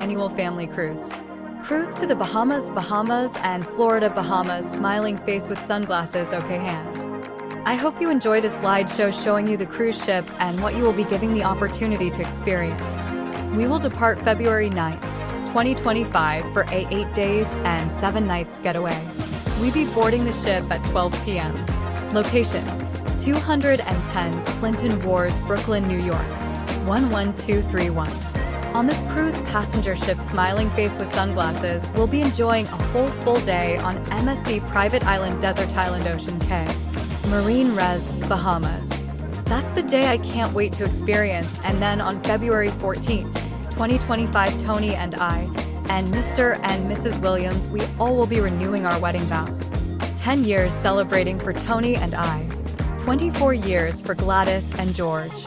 annual family cruise. Cruise to the Bahamas, and Florida, Bahamas, smiling face with sunglasses, okay hand. I hope you enjoy the slideshow showing you the cruise ship and what you will be giving the opportunity to experience. We will depart February 9th, 2025 for a 8 days and 7 nights getaway. We be boarding the ship at 12 p.m. Location: 210 Clinton Wharves, Brooklyn, New York, 11231. On this cruise passenger ship smiling face with sunglasses, we'll be enjoying a whole full day on MSC Private Island Desert Island Ocean Cay, Marine Res, Bahamas. That's the day I can't wait to experience. And then on February 14th, 2025, Tony and I, and Mr. and Mrs. Williams, we all will be renewing our wedding vows. 10 years celebrating for Tony and I. 24 years for Gladys and George.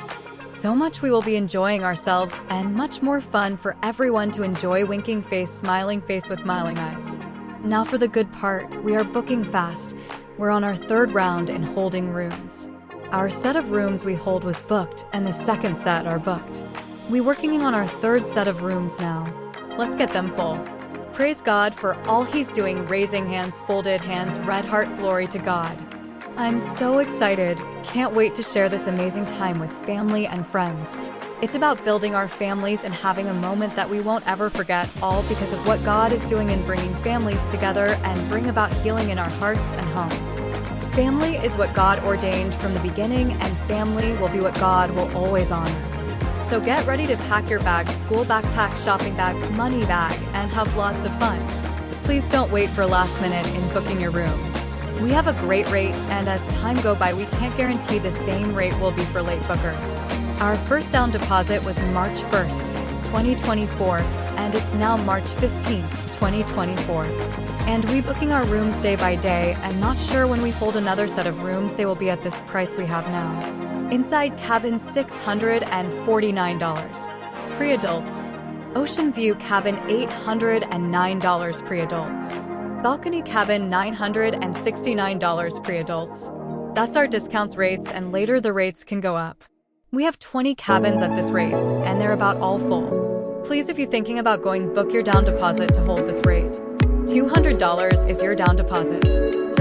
So much we will be enjoying ourselves, and much more fun for everyone to enjoy. Winking face, smiling face with smiling eyes. Now for the good part, we are booking fast. We're on our 3rd round in holding rooms. Our set of rooms we hold was booked, and the second set are booked. We're working on our 3rd set of rooms now. Let's get them full. Praise God for all He's doing. Raising hands, folded hands, red heart, glory to God. I'm so excited. Can't wait to share this amazing time with family and friends. It's about building our families and having a moment that we won't ever forget, all because of what God is doing in bringing families together and bring about healing in our hearts and homes. Family is what God ordained from the beginning, and family will be what God will always honor. So get ready to pack your bags, school backpack, shopping bags, money bag, and have lots of fun. Please don't wait for last minute in booking your room. We have a great rate, and as time go by, we can't guarantee the same rate will be for late bookers. Our first down deposit was March 1st, 2024, and it's now March 15th, 2024. And we booking our rooms day by day, and not sure when we hold another set of rooms they will be at this price we have now. Inside cabin $649 pre-adults. Ocean view cabin $809 pre-adults. Balcony cabin $969 pre-adults. That's our discounts rates, and later the rates can go up. We have 20 cabins at this rates, and they're about all full. Please, if you're thinking about going, book your down deposit to hold this rate. $200 is your down deposit.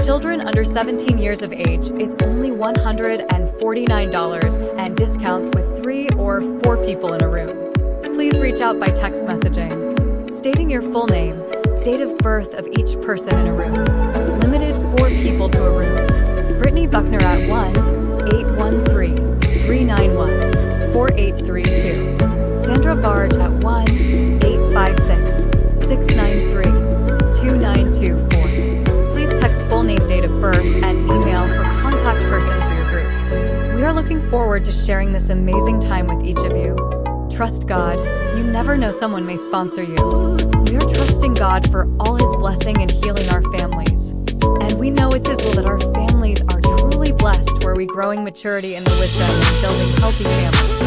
Children under 17 years of age is only $149, and discounts with 3 or 4 people in a room. Please reach out by text messaging, stating your full name, date of birth of each person in a room. Limited 4 people to a room. Brittany Buckner at 1-813-391-4832. Sandra Barge at 1-856-693-2924. Please text full name, date of birth, and email for contact person for your group. We are looking forward to sharing this amazing time with each of you. Trust God. You never know, someone may sponsor you. We are trusting God for all His blessing and healing our families. And we know it's His will that our families are truly blessed, where we growing maturity in the wisdom and building healthy families.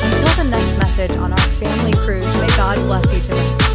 Until the next message on our family cruise, may God bless each of us.